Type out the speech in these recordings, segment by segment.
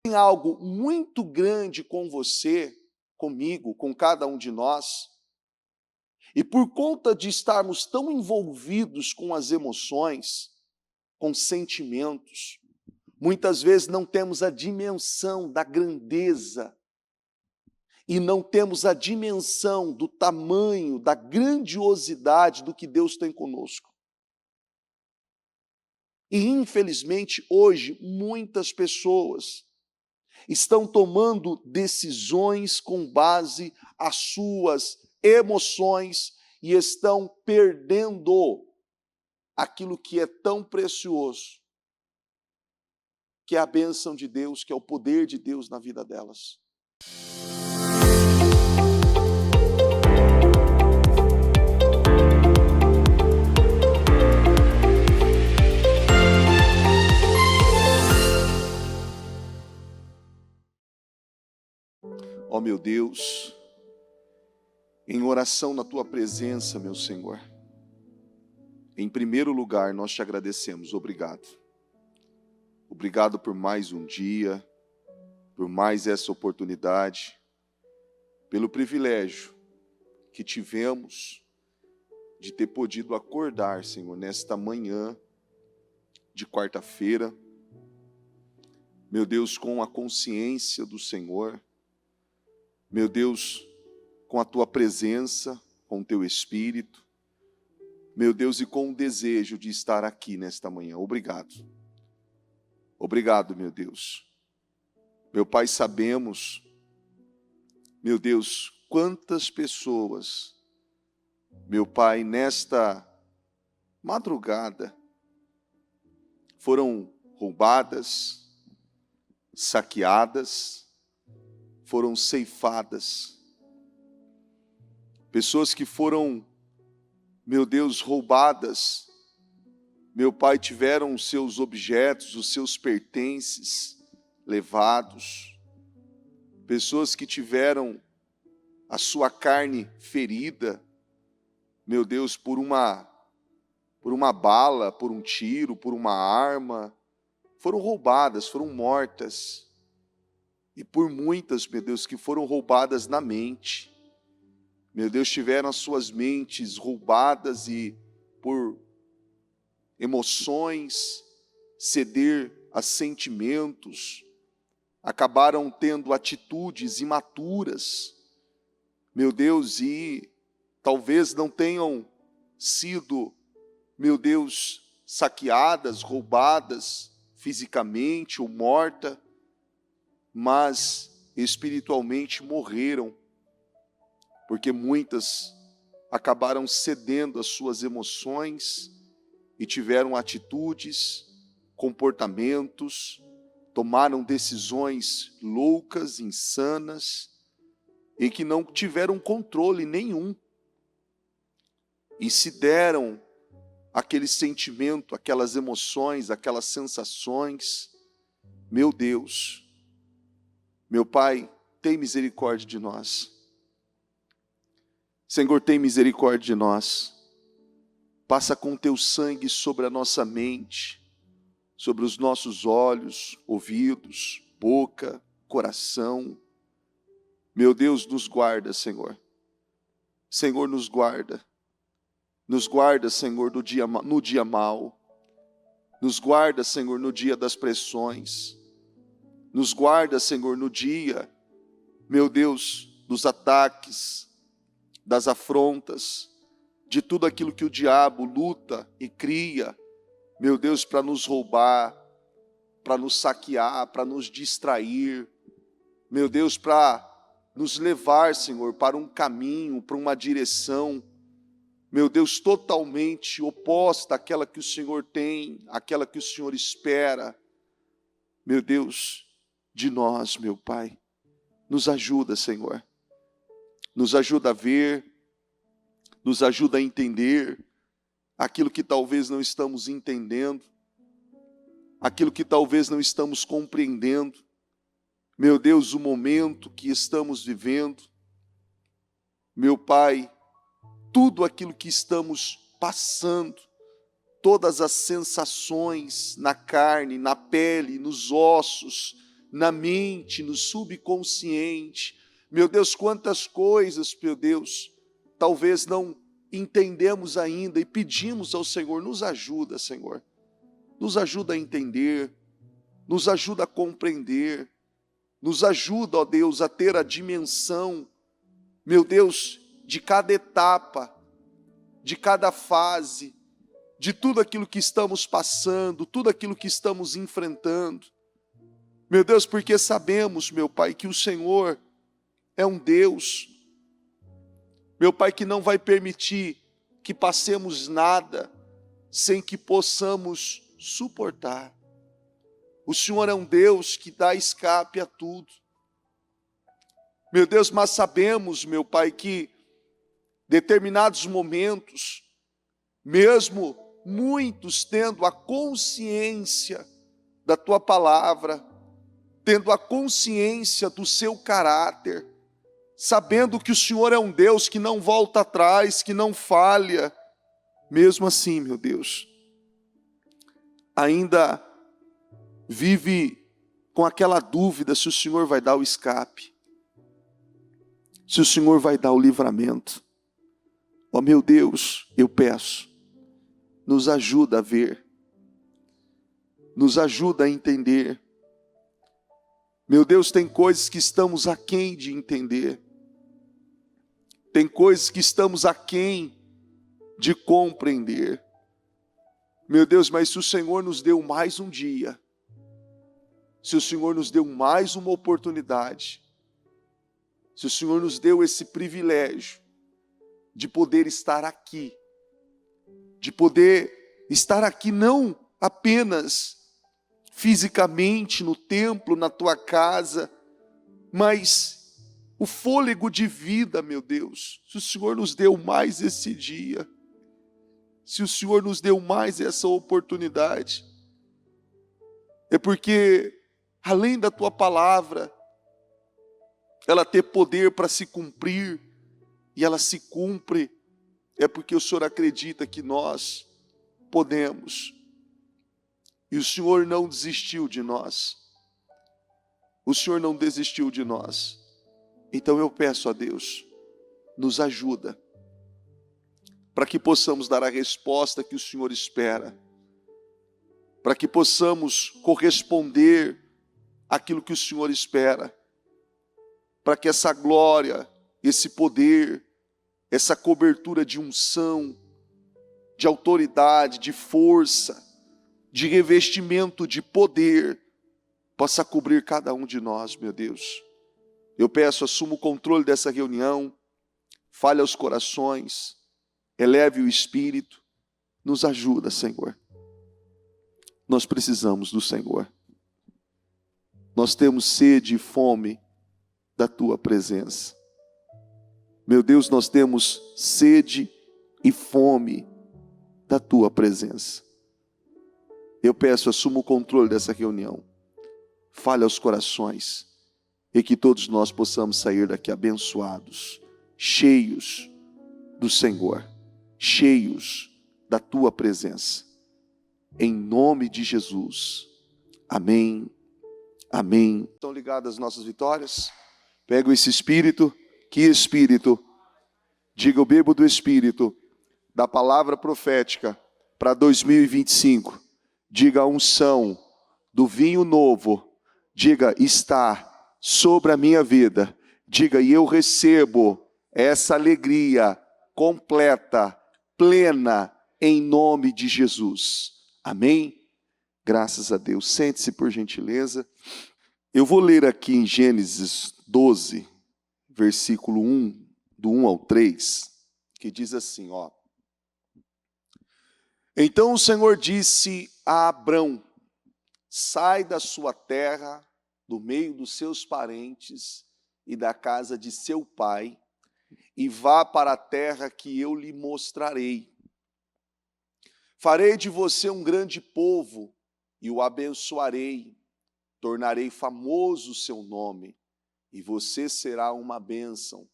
tem algo muito grande com você, comigo, com cada um de nós, e por conta de estarmos tão envolvidos com as emoções, com sentimentos, muitas vezes não temos a dimensão da grandeza e não temos a dimensão do tamanho, da grandiosidade do que Deus tem conosco. E infelizmente hoje muitas pessoas estão tomando decisões com base às suas emoções e estão perdendo aquilo que é tão precioso, que é a bênção de Deus, que é o poder de Deus na vida delas. Ó meu Deus, em oração na Tua presença, meu Senhor, em primeiro lugar nós te agradecemos, obrigado. Obrigado por mais um dia, por mais essa oportunidade, pelo privilégio que tivemos de ter podido acordar, Senhor, nesta manhã de quarta-feira, meu Deus, com a consciência do Senhor, meu Deus, com a Tua presença, com o Teu Espírito, meu Deus, e com o desejo de estar aqui nesta manhã. Obrigado. Obrigado, meu Deus. Meu Pai, sabemos, meu Deus, quantas pessoas, meu Pai, nesta madrugada, foram roubadas, saqueadas, foram ceifadas. Pessoas que foram, meu Deus, roubadas, meu Pai, tiveram os seus objetos, os seus pertences levados. Pessoas que tiveram a sua carne ferida, meu Deus, por uma bala, por um tiro, por uma arma, foram roubadas, foram mortas. E por muitas, meu Deus, que foram roubadas na mente. Meu Deus, tiveram as suas mentes roubadas e por emoções, ceder a sentimentos, acabaram tendo atitudes imaturas, meu Deus, e talvez não tenham sido, meu Deus, saqueadas, roubadas fisicamente ou mortas, mas espiritualmente morreram, porque muitas acabaram cedendo às suas emoções e tiveram atitudes, comportamentos, tomaram decisões loucas, insanas, e que não tiveram controle nenhum. E se deram aquele sentimento, aquelas emoções, aquelas sensações. Meu Deus, meu Pai, tem misericórdia de nós. Senhor, tem misericórdia de nós. Passa com Teu sangue sobre a nossa mente, sobre os nossos olhos, ouvidos, boca, coração. Meu Deus, nos guarda, Senhor. Senhor, nos guarda. Nos guarda, Senhor, no dia mau. Nos guarda, Senhor, no dia das pressões. Nos guarda, Senhor, no dia, meu Deus, dos ataques, das afrontas, de tudo aquilo que o diabo luta e cria, meu Deus, para nos roubar, para nos saquear, para nos distrair, meu Deus, para nos levar, Senhor, para um caminho, para uma direção, meu Deus, totalmente oposta àquela que o Senhor tem, àquela que o Senhor espera, meu Deus, de nós, meu Pai. Nos ajuda, Senhor. Nos ajuda a ver, nos ajuda a entender aquilo que talvez não estamos entendendo, aquilo que talvez não estamos compreendendo. Meu Deus, o momento que estamos vivendo, meu Pai, tudo aquilo que estamos passando, todas as sensações na carne, na pele, nos ossos, na mente, no subconsciente. Meu Deus, quantas coisas, meu Deus, talvez não entendemos ainda e pedimos ao Senhor, nos ajuda, Senhor. Nos ajuda a entender, nos ajuda a compreender, nos ajuda, ó Deus, a ter a dimensão, meu Deus, de cada etapa, de cada fase, de tudo aquilo que estamos passando, tudo aquilo que estamos enfrentando. Meu Deus, porque sabemos, meu Pai, que o Senhor é um Deus, meu Pai, que não vai permitir que passemos nada sem que possamos suportar. O Senhor é um Deus que dá escape a tudo. Meu Deus, mas sabemos, meu Pai, que determinados momentos, mesmo muitos tendo a consciência da Tua palavra, tendo a consciência do Seu caráter, sabendo que o Senhor é um Deus que não volta atrás, que não falha, mesmo assim, meu Deus, ainda vive com aquela dúvida se o Senhor vai dar o escape, se o Senhor vai dar o livramento. Ó meu Deus, eu peço, nos ajuda a ver, nos ajuda a entender. Meu Deus, tem coisas que estamos aquém de entender, tem coisas que estamos aquém de compreender. Meu Deus, mas se o Senhor nos deu mais um dia, se o Senhor nos deu mais uma oportunidade, se o Senhor nos deu esse privilégio de poder estar aqui, de poder estar aqui não apenas fisicamente no templo, na tua casa, mas o fôlego de vida, meu Deus, se o Senhor nos deu mais esse dia, se o Senhor nos deu mais essa oportunidade, é porque além da tua palavra, ela ter poder para se cumprir, e ela se cumpre, é porque o Senhor acredita que nós podemos, e o Senhor não desistiu de nós, o Senhor não desistiu de nós. Então eu peço a Deus, nos ajuda, para que possamos dar a resposta que o Senhor espera, para que possamos corresponder àquilo que o Senhor espera, para que essa glória, esse poder, essa cobertura de unção, de autoridade, de força, de revestimento de poder, possa cobrir cada um de nós, meu Deus. Eu peço, assuma o controle dessa reunião, fale aos corações, eleve o espírito, nos ajuda, Senhor. Nós precisamos do Senhor. Nós temos sede e fome da Tua presença. Meu Deus, nós temos sede e fome da Tua presença. Eu peço, assuma o controle dessa reunião, fale aos corações, e que todos nós possamos sair daqui abençoados, cheios do Senhor, cheios da Tua presença, em nome de Jesus, amém, amém. Estão ligadas as nossas vitórias? Pega esse Espírito, que Espírito? Diga, eu bebo do Espírito, da palavra profética para 2025, diga a unção do vinho novo, diga, está sobre a minha vida, diga, e eu recebo essa alegria completa, plena, em nome de Jesus, amém? Graças a Deus. Sente-se por gentileza. Eu vou ler aqui em Gênesis 12, versículo 1, do 1 ao 3, que diz assim, ó. Então o Senhor disse a Abrão, sai da sua terra, do meio dos seus parentes e da casa de seu pai, e vá para a terra que eu lhe mostrarei. Farei de você um grande povo, e o abençoarei, tornarei famoso o seu nome, e você será uma bênção.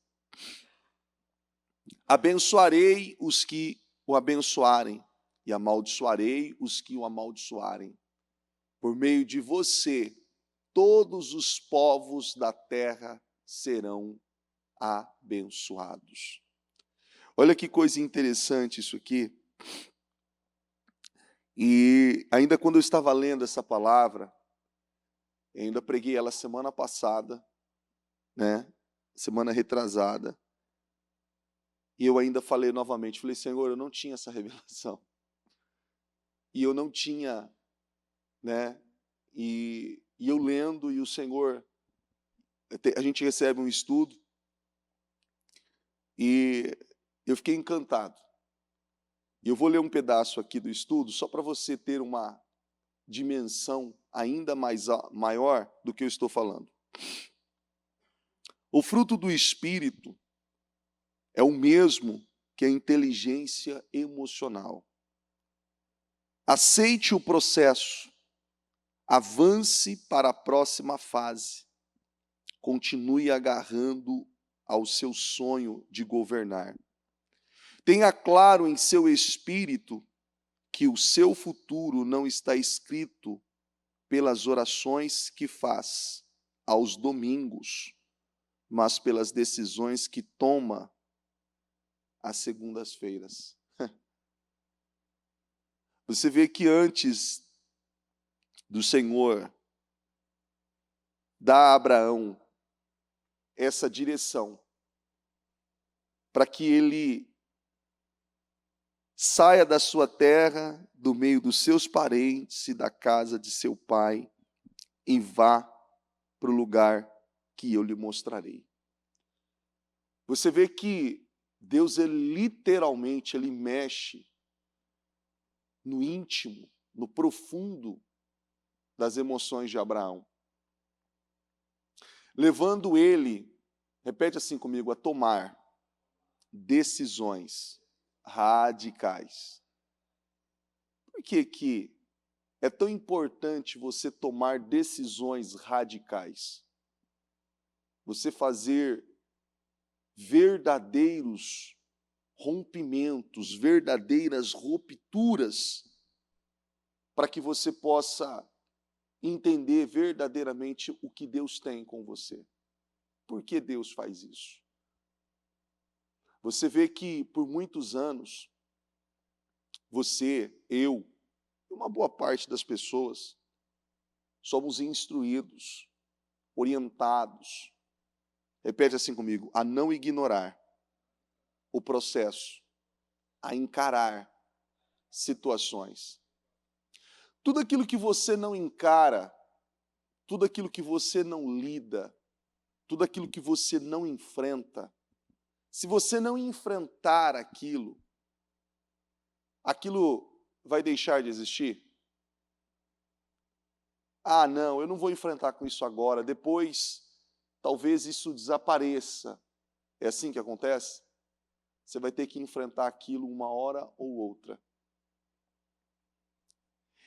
Abençoarei os que o abençoarem, e amaldiçoarei os que o amaldiçoarem. Por meio de você, todos os povos da terra serão abençoados. Olha que coisa interessante isso aqui. E ainda quando eu estava lendo essa palavra, eu ainda preguei ela semana passada, né? Semana retrasada. E eu ainda falei novamente, falei, Senhor, eu não tinha essa revelação. E eu não tinha, né? E eu lendo, e o Senhor, a gente recebe um estudo, e eu fiquei encantado. E eu vou ler um pedaço aqui do estudo, só para você ter uma dimensão ainda maior do que eu estou falando. O fruto do Espírito é o mesmo que a inteligência emocional. Aceite o processo, avance para a próxima fase, continue agarrando ao seu sonho de governar. Tenha claro em seu espírito que o seu futuro não está escrito pelas orações que faz aos domingos, mas pelas decisões que toma às segundas-feiras. Você vê que antes do Senhor dar a Abraão essa direção para que ele saia da sua terra, do meio dos seus parentes e da casa de seu pai, e vá para o lugar que eu lhe mostrarei. Você vê que Deus, ele literalmente, ele mexe no íntimo, no profundo das emoções de Abraão, levando ele, repete assim comigo, a tomar decisões radicais. Por que é tão importante você tomar decisões radicais? Você fazer verdadeiros rompimentos, verdadeiras rupturas, para que você possa entender verdadeiramente o que Deus tem com você. Por que Deus faz isso? Você vê que por muitos anos, você, eu, e uma boa parte das pessoas, somos instruídos, orientados, repete assim comigo, a não ignorar o processo, a encarar situações. Tudo aquilo que você não encara, tudo aquilo que você não lida, tudo aquilo que você não enfrenta, se você não enfrentar aquilo, aquilo vai deixar de existir? Ah, não, eu não vou enfrentar com isso agora, depois talvez isso desapareça. É assim que acontece? Você vai ter que enfrentar aquilo uma hora ou outra.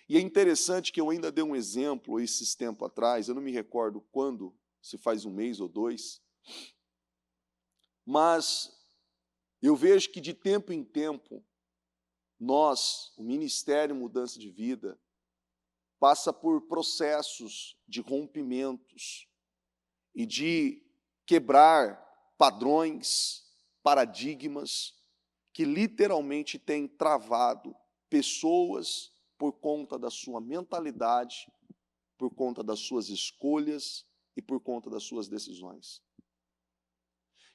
E é interessante que eu ainda dei um exemplo esses tempos atrás, eu não me recordo quando, se faz um mês ou dois, mas eu vejo que de tempo em tempo, nós, o Ministério Mudança de Vida, passa por processos de rompimentos e de quebrar padrões, paradigmas que literalmente têm travado pessoas por conta da sua mentalidade, por conta das suas escolhas e por conta das suas decisões.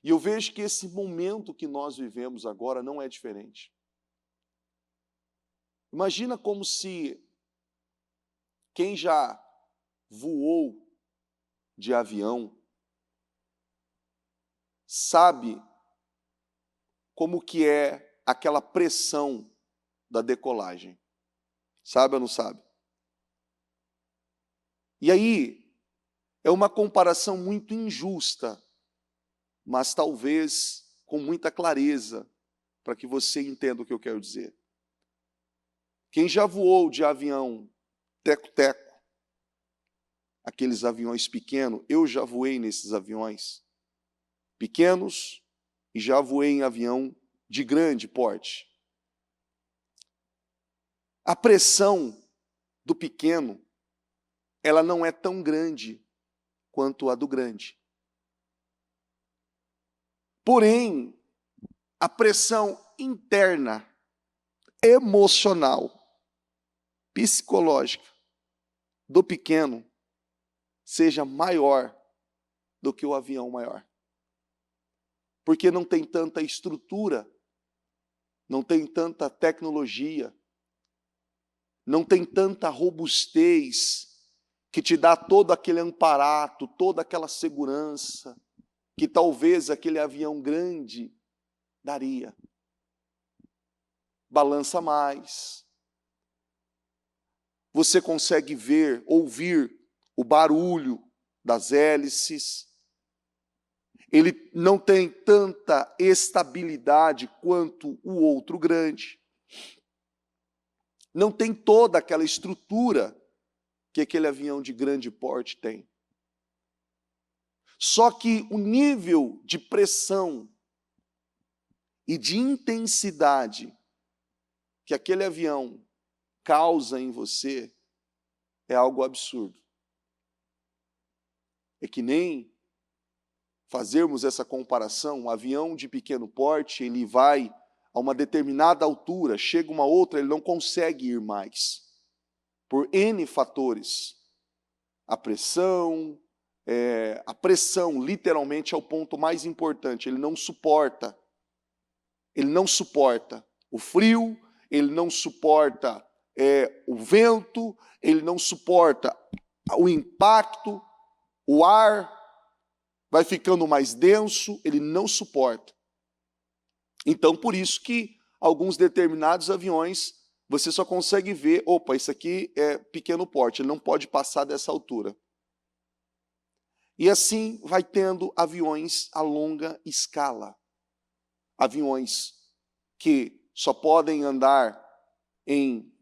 E eu vejo que esse momento que nós vivemos agora não é diferente. Imagina como se quem já voou de avião sabe como que é aquela pressão da decolagem. Sabe ou não sabe? E aí, é uma comparação muito injusta, mas talvez com muita clareza, para que você entenda o que eu quero dizer. Quem já voou de avião teco-teco, aqueles aviões pequenos, eu já voei nesses aviões pequenos e já voei em avião de grande porte. A pressão do pequeno, ela não é tão grande quanto a do grande. Porém, a pressão interna, emocional, psicológica do pequeno seja maior do que o avião maior. Porque não tem tanta estrutura, não tem tanta tecnologia, não tem tanta robustez que te dá todo aquele amparato, toda aquela segurança que talvez aquele avião grande daria. Balança mais. Você consegue ver, ouvir o barulho das hélices. Ele não tem tanta estabilidade quanto o outro grande. Não tem toda aquela estrutura que aquele avião de grande porte tem. Só que o nível de pressão e de intensidade que aquele avião causa em você é algo absurdo. É que nem fazermos essa comparação, um avião de pequeno porte, ele vai a uma determinada altura, chega uma outra, ele não consegue ir mais. Por N fatores. A pressão literalmente é o ponto mais importante, ele não suporta. Ele não suporta o frio, ele não suporta o vento, ele não suporta o impacto, o ar vai ficando mais denso, ele não suporta. Então, por isso que alguns determinados aviões, você só consegue ver, opa, isso aqui é pequeno porte, ele não pode passar dessa altura. E assim vai tendo aviões a longa escala. Aviões que só podem andar em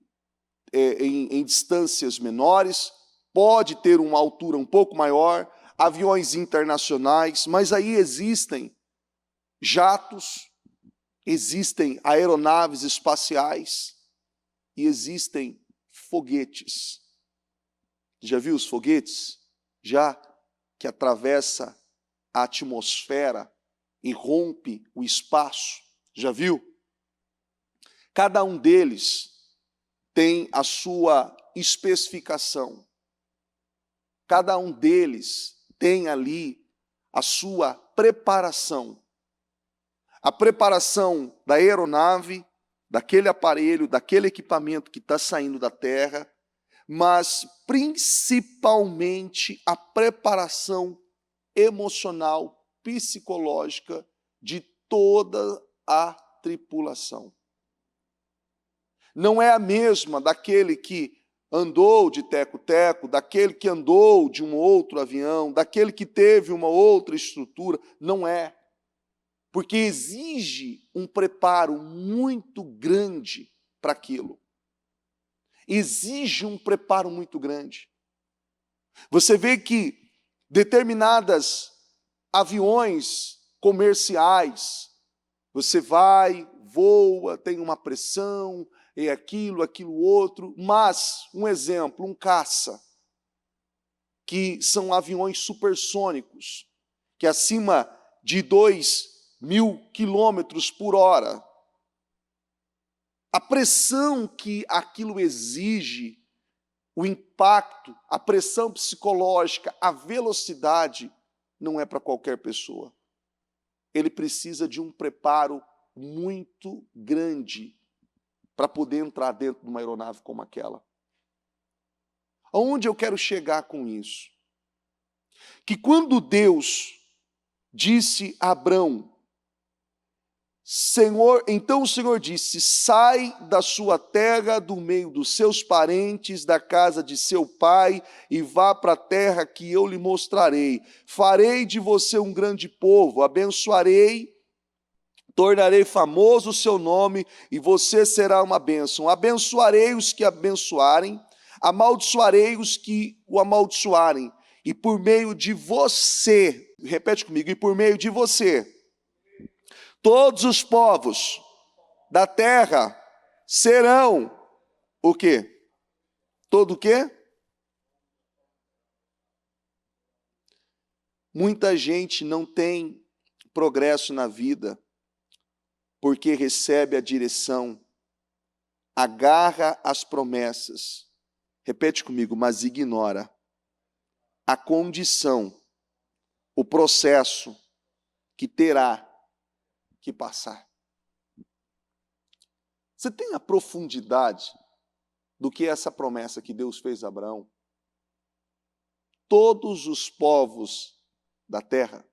distâncias menores, pode ter uma altura um pouco maior, aviões internacionais, mas aí existem jatos, existem aeronaves espaciais e existem foguetes. Já viu os foguetes? Já que atravessa a atmosfera e rompe o espaço. Já viu? Cada um deles tem a sua especificação. Cada um deles tem ali a sua preparação. A preparação da aeronave, daquele aparelho, daquele equipamento que está saindo da Terra, mas principalmente a preparação emocional, psicológica de toda a tripulação. Não é a mesma daquele que andou de teco-teco, daquele que andou de um outro avião, daquele que teve uma outra estrutura. Não é. Porque exige um preparo muito grande para aquilo. Exige um preparo muito grande. Você vê que determinadas aviões comerciais, você vai, voa, tem uma pressão, é aquilo, aquilo outro, mas, um exemplo, um caça, que são aviões supersônicos, que acima de 2.000 quilômetros por hora, a pressão que aquilo exige, o impacto, a pressão psicológica, a velocidade, não é para qualquer pessoa. Ele precisa de um preparo muito grande para poder entrar dentro de uma aeronave como aquela. Aonde eu quero chegar com isso? Que quando Deus disse a Abrão, Senhor, então o Senhor disse, sai da sua terra, do meio dos seus parentes, da casa de seu pai, e vá para a terra que eu lhe mostrarei. Farei de você um grande povo, abençoarei, tornarei famoso o seu nome, e você será uma bênção. Abençoarei os que abençoarem, amaldiçoarei os que o amaldiçoarem, e por meio de você, repete comigo, e por meio de você, todos os povos da terra serão o quê? Todo o quê? Muita gente não tem progresso na vida porque recebe a direção, agarra as promessas, repete comigo, mas ignora a condição, o processo que terá que passar. Você tem a profundidade do que é essa promessa que Deus fez a Abraão? Todos os povos da terra,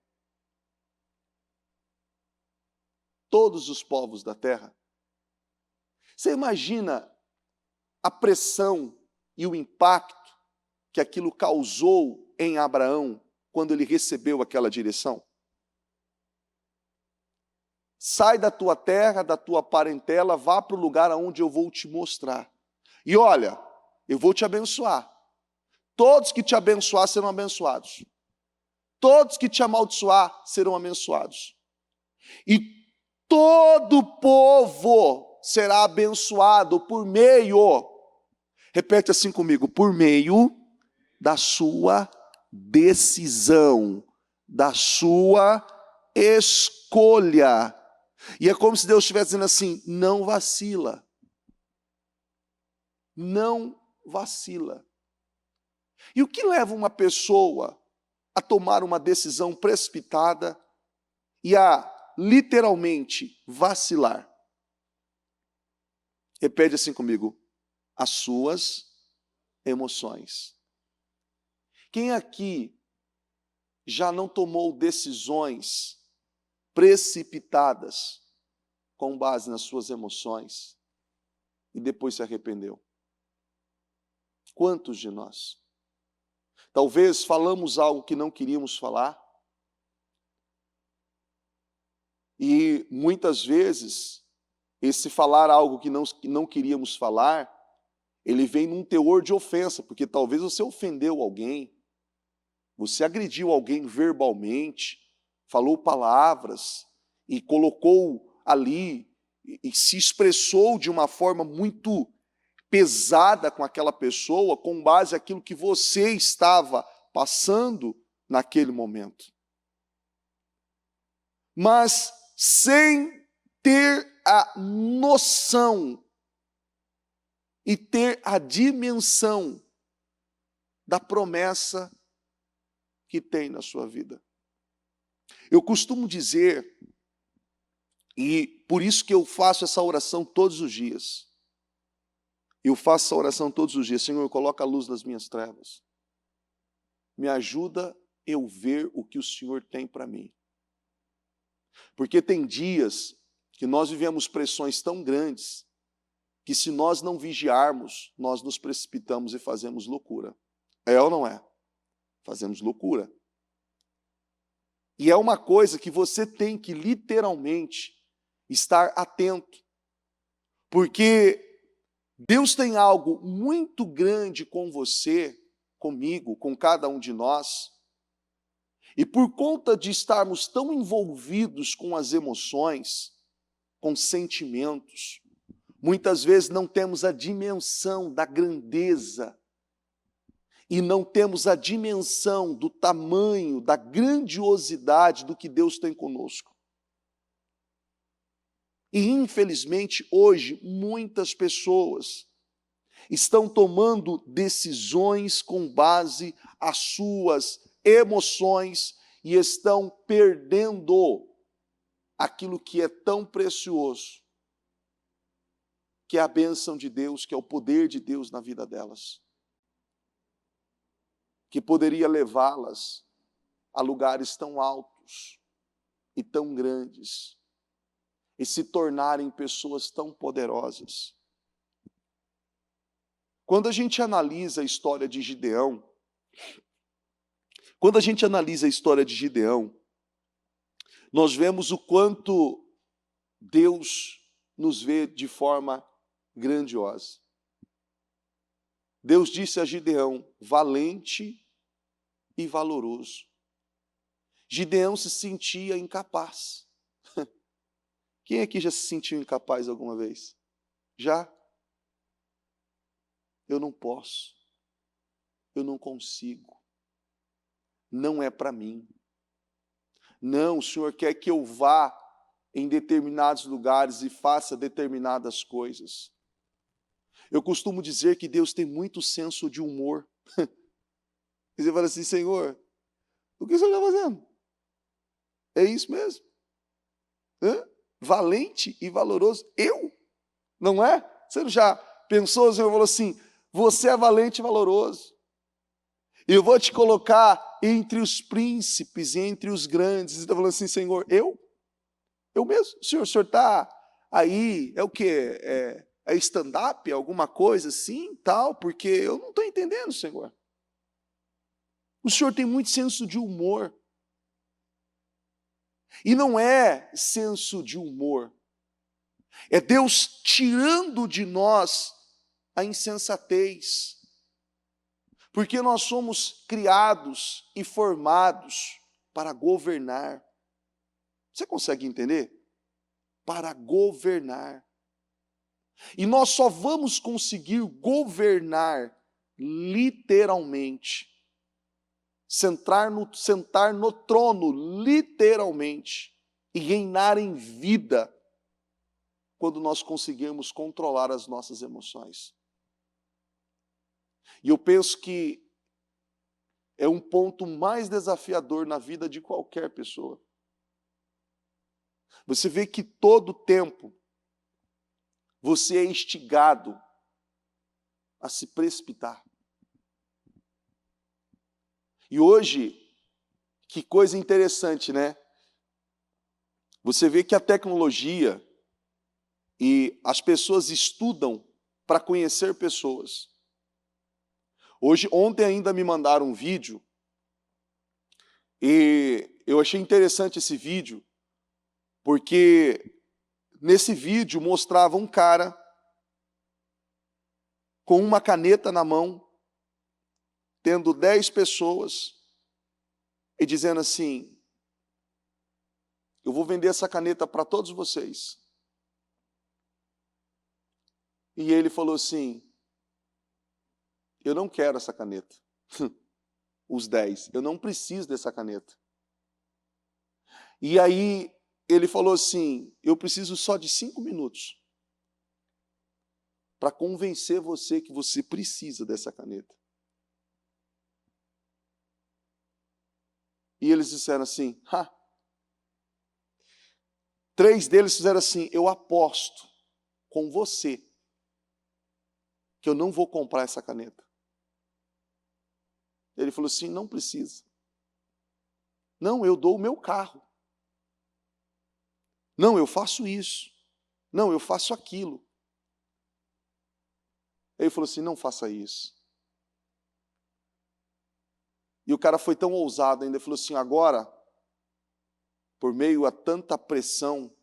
todos os povos da terra. Você imagina a pressão e o impacto que aquilo causou em Abraão quando ele recebeu aquela direção? Sai da tua terra, da tua parentela, vá para o lugar aonde eu vou te mostrar. E olha, eu vou te abençoar. Todos que te abençoar serão abençoados. Todos que te amaldiçoar serão abençoados. E todo povo será abençoado por meio, repete assim comigo, por meio da sua decisão, da sua escolha. E é como se Deus estivesse dizendo assim, não vacila. Não vacila. E o que leva uma pessoa a tomar uma decisão precipitada e a literalmente vacilar? Repete assim comigo, as suas emoções. Quem aqui já não tomou decisões precipitadas com base nas suas emoções e depois se arrependeu? Quantos de nós? Talvez falamos algo que não queríamos falar e muitas vezes esse falar algo que não queríamos falar, ele vem num teor de ofensa, porque talvez você ofendeu alguém, você agrediu alguém verbalmente, falou palavras e colocou ali e se expressou de uma forma muito pesada com aquela pessoa, com base naquilo que você estava passando naquele momento. Mas sem ter a noção e ter a dimensão da promessa que tem na sua vida. Eu costumo dizer, e por isso que eu faço essa oração todos os dias, eu faço essa oração todos os dias, Senhor, coloca a luz nas minhas trevas, me ajuda eu ver o que o Senhor tem para mim. Porque tem dias que nós vivemos pressões tão grandes, que se nós não vigiarmos, nós nos precipitamos e fazemos loucura. É ou não é? Fazemos loucura. E é uma coisa que você tem que literalmente estar atento. Porque Deus tem algo muito grande com você, comigo, com cada um de nós. E por conta de estarmos tão envolvidos com as emoções, com sentimentos, muitas vezes não temos a dimensão da grandeza e não temos a dimensão do tamanho, da grandiosidade do que Deus tem conosco. E infelizmente hoje muitas pessoas estão tomando decisões com base às suas emoções e estão perdendo aquilo que é tão precioso, que é a bênção de Deus, que é o poder de Deus na vida delas, que poderia levá-las a lugares tão altos e tão grandes e se tornarem pessoas tão poderosas. Quando a gente analisa a história de Gideão, nós vemos o quanto Deus nos vê de forma grandiosa. Deus disse a Gideão, valente e valoroso. Gideão se sentia incapaz. Quem aqui já se sentiu incapaz alguma vez? Já? Eu não posso. Eu não consigo. Não é para mim. Não, o Senhor quer que eu vá em determinados lugares e faça determinadas coisas. Eu costumo dizer que Deus tem muito senso de humor. E você fala assim, Senhor, o que o Senhor está fazendo? É isso mesmo? Hã? Valente e valoroso. Eu? Não é? Você não já pensou, o Senhor falou assim, você é valente e valoroso. Eu vou te colocar entre os príncipes e entre os grandes. Você está falando assim, Senhor, eu? Eu mesmo? O senhor está aí, é o quê? É stand-up, alguma coisa assim, tal? Porque eu não estou entendendo, Senhor. O Senhor tem muito senso de humor. E não é senso de humor. É Deus tirando de nós a insensatez. Porque nós somos criados e formados para governar. Você consegue entender? Para governar. E nós só vamos conseguir governar literalmente. Sentar no trono, literalmente, e reinar em vida, quando nós conseguirmos controlar as nossas emoções. E eu penso que é um ponto mais desafiador na vida de qualquer pessoa. Você vê que todo tempo você é instigado a se precipitar. E hoje, que coisa interessante, né? Você vê que a tecnologia e as pessoas estudam para conhecer pessoas. Ontem ainda me mandaram um vídeo e eu achei interessante esse vídeo, porque nesse vídeo mostrava um cara com uma caneta na mão, tendo 10 pessoas e dizendo assim, eu vou vender essa caneta para todos vocês. E ele falou assim, eu não quero essa caneta. Os 10, eu não preciso dessa caneta. E aí ele falou assim, eu preciso só de 5 minutos para convencer você que você precisa dessa caneta. E eles disseram assim, 3 deles fizeram assim, eu aposto com você que eu não vou comprar essa caneta. Ele falou assim, não precisa. Não, eu dou o meu carro. Não, eu faço isso. Não, eu faço aquilo. Ele falou assim, não faça isso. E o cara foi tão ousado ainda, falou assim, agora, por meio a tanta pressão,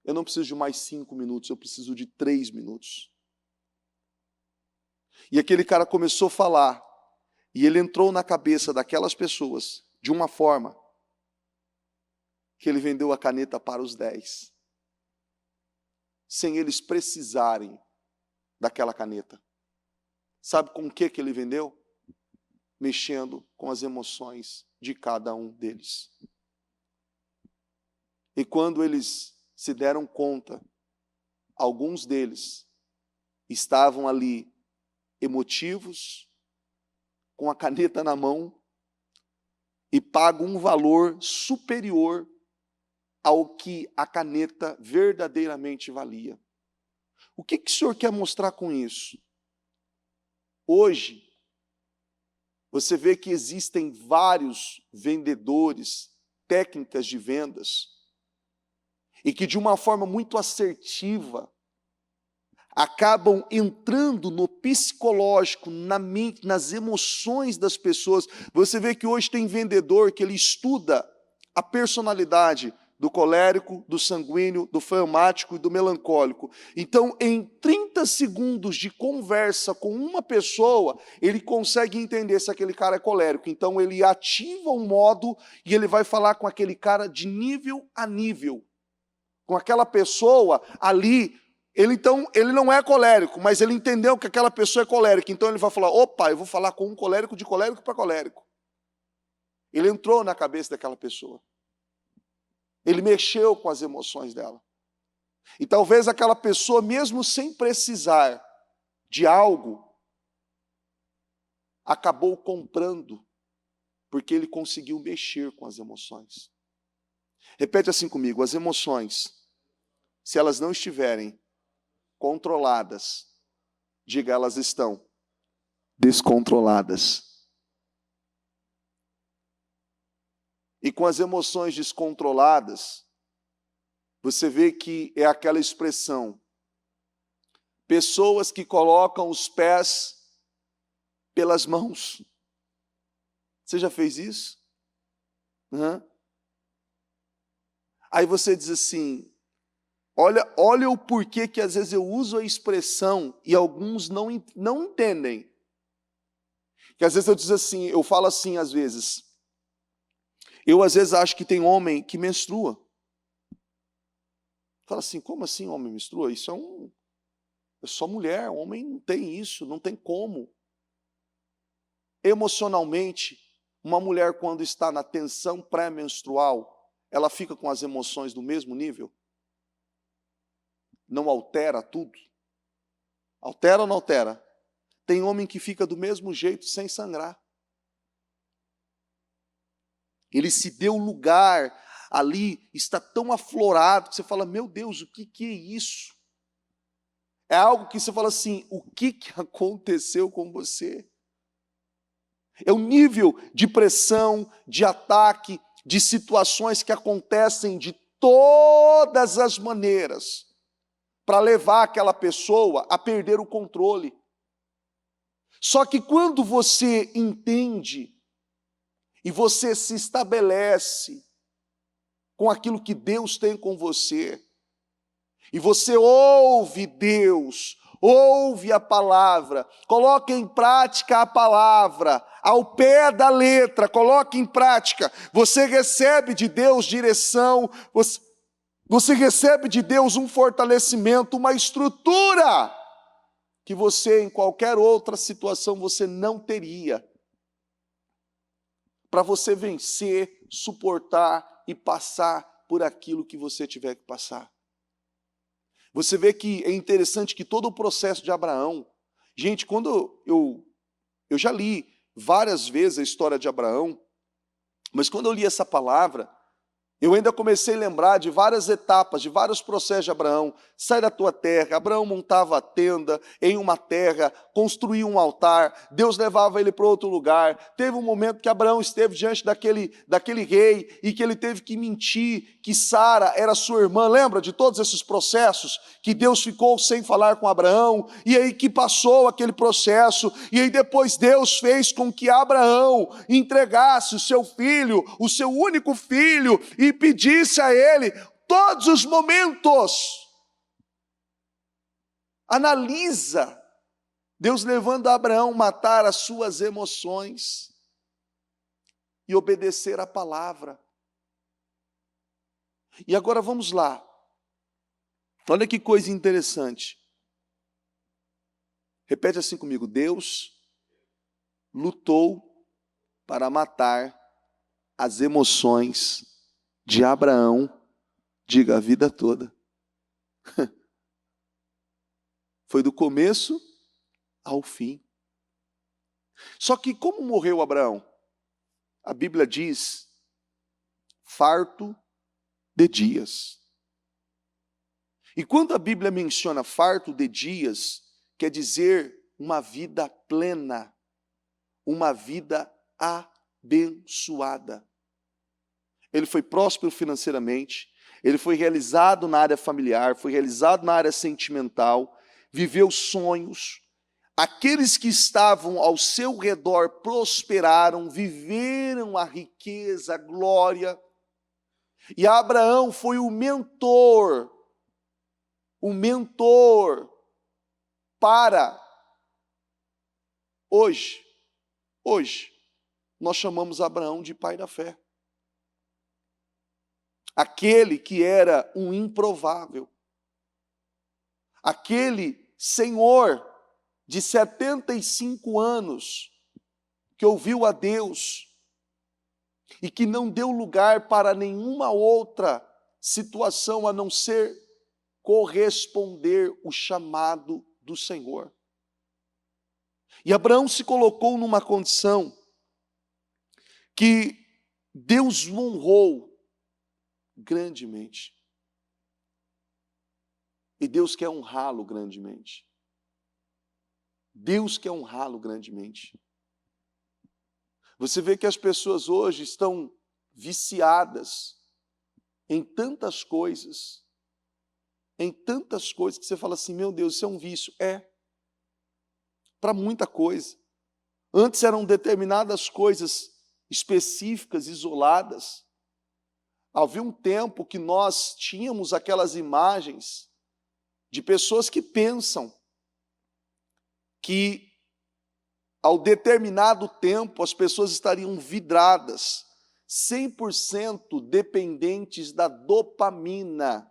eu não preciso de mais 5 minutos, eu preciso de 3 minutos. E aquele cara começou a falar, e ele entrou na cabeça daquelas pessoas, de uma forma, que ele vendeu a caneta para os 10, sem eles precisarem daquela caneta. Sabe com o que ele vendeu? Mexendo com as emoções de cada um deles. E quando eles se deram conta, alguns deles estavam ali emotivos, com a caneta na mão, e pagam um valor superior ao que a caneta verdadeiramente valia. O que o Senhor quer mostrar com isso? Hoje, você vê que existem vários vendedores, técnicas de vendas, e que de uma forma muito assertiva, acabam entrando no psicológico, na mente, nas emoções das pessoas. Você vê que hoje tem vendedor que ele estuda a personalidade do colérico, do sanguíneo, do fleumático e do melancólico. Então, em 30 segundos de conversa com uma pessoa, ele consegue entender se aquele cara é colérico. Então, ele ativa um modo e ele vai falar com aquele cara de nível a nível. Com aquela pessoa ali, ele não é colérico, mas ele entendeu que aquela pessoa é colérica. Então, ele vai falar, opa, eu vou falar com um colérico de colérico para colérico. Ele entrou na cabeça daquela pessoa. Ele mexeu com as emoções dela. E talvez aquela pessoa, mesmo sem precisar de algo, acabou comprando, porque ele conseguiu mexer com as emoções. Repete assim comigo: as emoções, se elas não estiverem controladas, diga, elas estão descontroladas. E com as emoções descontroladas, você vê que é aquela expressão, pessoas que colocam os pés pelas mãos. Você já fez isso? Aí você diz assim, olha o porquê que às vezes eu uso a expressão e alguns não entendem. Que às vezes eu falo assim às vezes, eu às vezes acho que tem homem que menstrua. Fala assim, como assim homem menstrua? Isso é só mulher, homem não tem isso, não tem como. Emocionalmente, uma mulher quando está na tensão pré-menstrual, ela fica com as emoções do mesmo nível? Não altera tudo? Altera ou não altera? Tem homem que fica do mesmo jeito, sem sangrar. Ele se deu lugar ali, está tão aflorado, que você fala, meu Deus, o que é isso? É algo que você fala assim, o que aconteceu com você? É o nível de pressão, de ataque, de situações que acontecem de todas as maneiras para levar aquela pessoa a perder o controle. Só que quando você entende e você se estabelece com aquilo que Deus tem com você, e você ouve Deus, ouve a palavra, coloca em prática a palavra, ao pé da letra, coloca em prática, você recebe de Deus direção, você recebe de Deus um fortalecimento, uma estrutura, que você em qualquer outra situação você não teria, para você vencer, suportar e passar por aquilo que você tiver que passar. Você vê que é interessante que todo o processo de Abraão, gente, quando eu já li várias vezes a história de Abraão, mas quando eu li essa palavra, eu ainda comecei a lembrar de várias etapas, de vários processos de Abraão. Sai da tua terra, Abraão montava a tenda em uma terra, construía um altar, Deus levava ele para outro lugar. Teve um momento que Abraão esteve diante daquele rei e que ele teve que mentir que Sara era sua irmã. Lembra de todos esses processos? Que Deus ficou sem falar com Abraão, e aí que passou aquele processo, e aí depois Deus fez com que Abraão entregasse o seu filho, o seu único filho, e pedisse a ele todos os momentos. Analisa Deus levando Abraão a matar as suas emoções e obedecer a palavra. E agora vamos lá. Olha que coisa interessante. Repete assim comigo: Deus lutou para matar as emoções de Abraão, diga, a vida toda. Foi do começo ao fim. Só que como morreu Abraão? A Bíblia diz, farto de dias. E quando a Bíblia menciona farto de dias, quer dizer uma vida plena, uma vida abençoada. Ele foi próspero financeiramente, ele foi realizado na área familiar, foi realizado na área sentimental, viveu sonhos. Aqueles que estavam ao seu redor prosperaram, viveram a riqueza, a glória. E Abraão foi o mentor para hoje, nós chamamos Abraão de pai da fé. Aquele que era um improvável, aquele senhor de 75 anos, que ouviu a Deus, e que não deu lugar para nenhuma outra situação a não ser corresponder o chamado do Senhor. E Abraão se colocou numa condição que Deus o honrou grandemente. E Deus quer honrá-lo grandemente. Deus quer honrá-lo grandemente. Você vê que as pessoas hoje estão viciadas em tantas coisas que você fala assim, meu Deus, isso é um vício. É, para muita coisa. Antes eram determinadas coisas específicas, isoladas. Havia um tempo que nós tínhamos aquelas imagens de pessoas que pensam que ao determinado tempo as pessoas estariam vidradas, 100% dependentes da dopamina.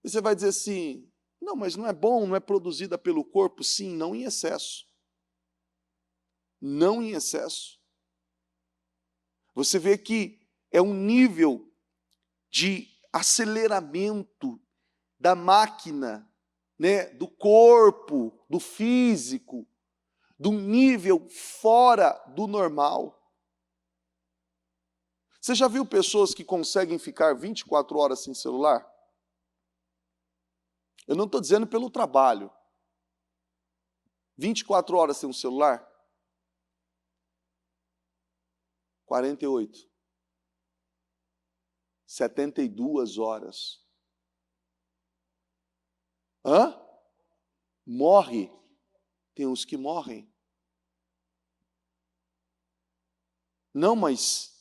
E você vai dizer assim, não, mas não é bom, não é produzida pelo corpo? Sim, não em excesso. Não em excesso. Você vê que é um nível de aceleramento da máquina, né, do corpo, do físico, do nível fora do normal. Você já viu pessoas que conseguem ficar 24 horas sem celular? Eu não estou dizendo pelo trabalho. 24 horas sem um celular? 48. 72 horas. Hã? Morre. Tem uns que morrem. Não, mas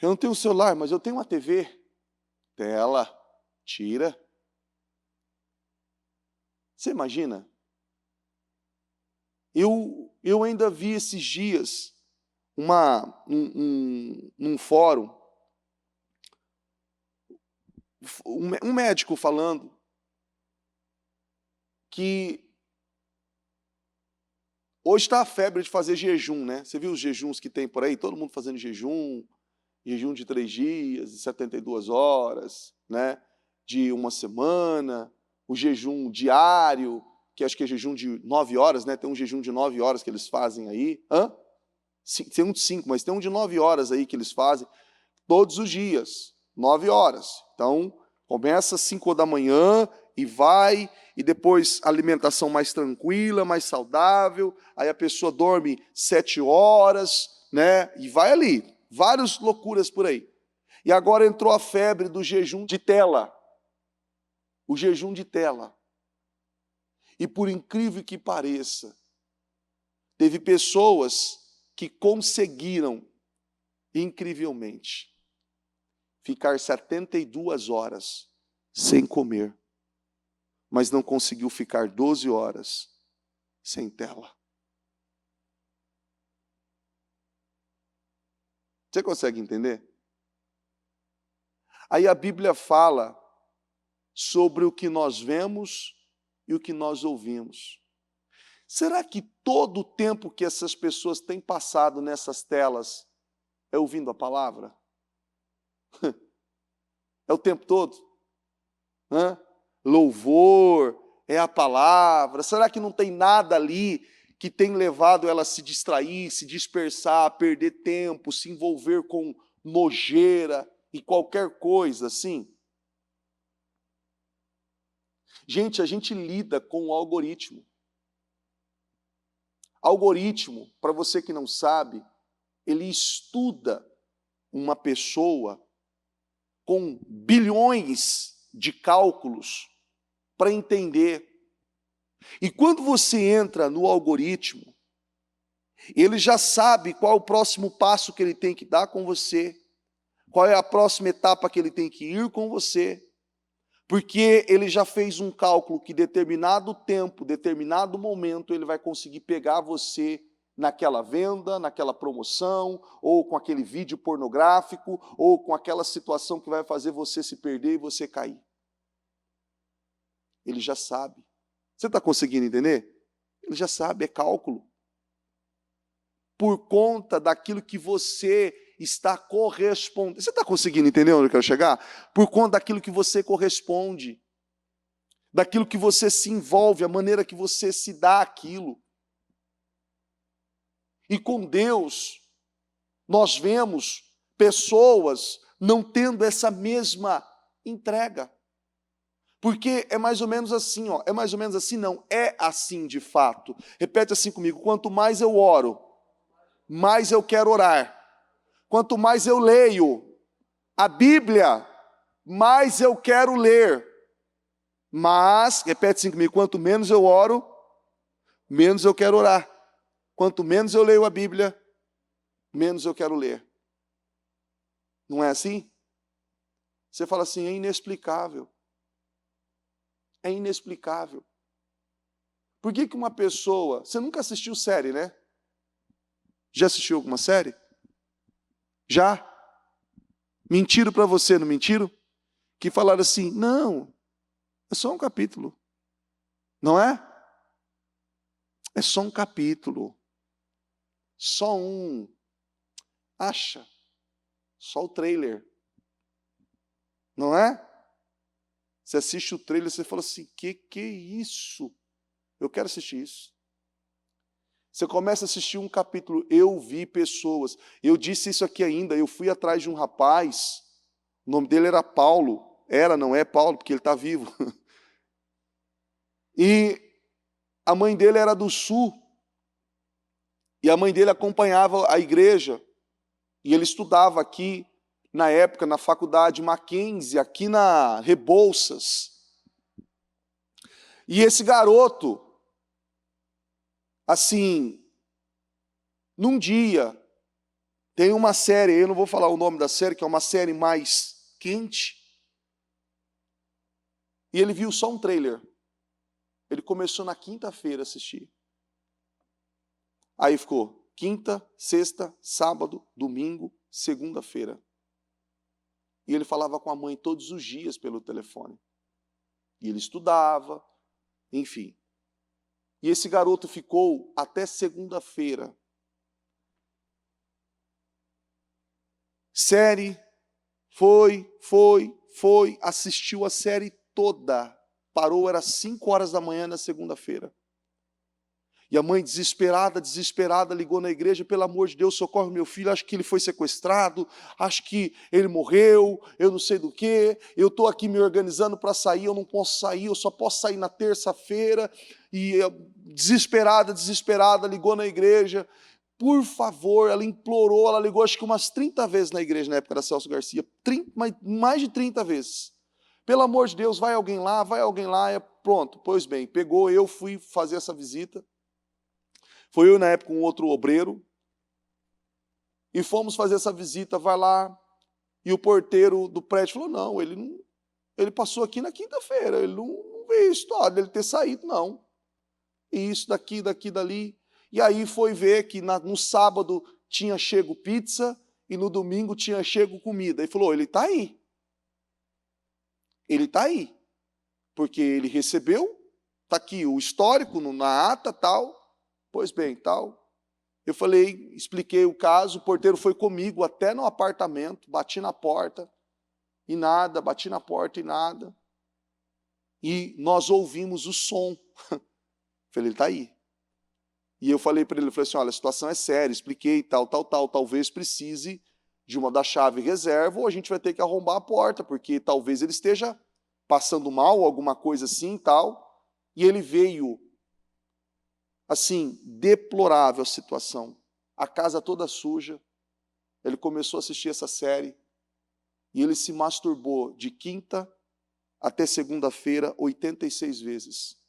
eu não tenho um celular, mas eu tenho uma TV. Tela, tira. Você imagina? Eu ainda vi esses dias num fórum, um médico falando que hoje está a febre de fazer jejum, né? Você viu os jejuns que tem por aí? Todo mundo fazendo jejum de 3 dias, de 72 horas, né? De uma semana, o jejum diário, que acho que é jejum de 9 horas, né? Tem um jejum de 9 horas que eles fazem aí. Hã? Tem um de 5, mas tem um de 9 horas aí que eles fazem todos os dias, 9 horas. Então, começa às 5 da manhã e vai, e depois alimentação mais tranquila, mais saudável, aí a pessoa dorme 7 horas, né? E vai ali, várias loucuras por aí. E agora entrou a febre do jejum de tela. O jejum de tela. E por incrível que pareça, teve pessoas que conseguiram, incrivelmente, ficar 72 horas sem comer, mas não conseguiu ficar 12 horas sem tela. Você consegue entender? Aí a Bíblia fala sobre o que nós vemos e o que nós ouvimos. Será que todo o tempo que essas pessoas têm passado nessas telas é ouvindo a palavra? É o tempo todo? Hã? Louvor, é a palavra. Será que não tem nada ali que tem levado ela a se distrair, se dispersar, perder tempo, se envolver com nojeira e qualquer coisa assim? Gente, a gente lida com o algoritmo. Algoritmo, para você que não sabe, ele estuda uma pessoa com bilhões de cálculos para entender. E quando você entra no algoritmo, ele já sabe qual é o próximo passo que ele tem que dar com você, qual é a próxima etapa que ele tem que ir com você, porque ele já fez um cálculo que determinado tempo, determinado momento, ele vai conseguir pegar você naquela venda, naquela promoção, ou com aquele vídeo pornográfico, ou com aquela situação que vai fazer você se perder e você cair. Ele já sabe. Você está conseguindo entender? Ele já sabe, é cálculo. Por conta daquilo que você está correspondendo. Você está conseguindo entender onde eu quero chegar? Por conta daquilo que você corresponde, daquilo que você se envolve, a maneira que você se dá aquilo. E com Deus, nós vemos pessoas não tendo essa mesma entrega. Porque é mais ou menos assim, ó. É mais ou menos assim, não. É assim de fato. Repete assim comigo. Quanto mais eu oro, mais eu quero orar. Quanto mais eu leio a Bíblia, mais eu quero ler. Mas, repete assim comigo, quanto menos eu oro, menos eu quero orar. Quanto menos eu leio a Bíblia, menos eu quero ler. Não é assim? Você fala assim, é inexplicável. É inexplicável. Por que uma pessoa... Você nunca assistiu série, né? Já assistiu alguma série? Já? Mentiram para você, não mentiram? Que falaram assim, não, é só um capítulo. Não é? É só um capítulo. Só um. Acha? Só o trailer. Não é? Você assiste o trailer, você fala assim, que é isso? Eu quero assistir isso. Você começa a assistir um capítulo, eu vi pessoas, eu disse isso aqui ainda, eu fui atrás de um rapaz, o nome dele era Paulo, não é Paulo, porque ele está vivo. E a mãe dele era do sul, e a mãe dele acompanhava a igreja, e ele estudava aqui, na época, na faculdade Mackenzie, aqui na Rebouças. E esse garoto, assim, num dia, tem uma série, eu não vou falar o nome da série, que é uma série mais quente, e ele viu só um trailer. Ele começou na quinta-feira a assistir. Aí ficou quinta, sexta, sábado, domingo, segunda-feira. E ele falava com a mãe todos os dias pelo telefone. E ele estudava, enfim. E esse garoto ficou até segunda-feira. Série, foi, assistiu a série toda. Parou, era 5 horas da manhã na segunda-feira. E a mãe desesperada, ligou na igreja, pelo amor de Deus, socorre meu filho, acho que ele foi sequestrado, acho que ele morreu, eu não sei do que, eu estou aqui me organizando para sair, eu não posso sair, eu só posso sair na terça-feira. E desesperada, ligou na igreja, por favor, ela implorou, ela ligou acho que umas 30 vezes na igreja, na época da Celso Garcia, mais de 30 vezes. Pelo amor de Deus, vai alguém lá, pronto, pois bem, pegou, eu fui fazer essa visita. Foi eu, na época, um outro obreiro, e fomos fazer essa visita, vai lá, e o porteiro do prédio falou, não, ele passou aqui na quinta-feira, ele não veio história dele ter saído, não. E isso daqui, dali. E aí foi ver que no sábado tinha chego pizza, e no domingo tinha chego comida. E falou, ele está aí. Ele está aí. Porque ele recebeu, está aqui o histórico na ata, tal. Pois bem, tal. Eu falei, expliquei o caso, o porteiro foi comigo até no apartamento, bati na porta e nada, bati na porta e nada. E nós ouvimos o som. Falei, ele está aí. E eu falei para ele, falei assim, olha, a situação é séria, expliquei, tal, talvez precise de uma da chave reserva ou a gente vai ter que arrombar a porta, porque talvez ele esteja passando mal, alguma coisa assim, tal. E ele veio, assim, deplorável a situação. A casa toda suja. Ele começou a assistir essa série e ele se masturbou de quinta até segunda-feira 86 vezes.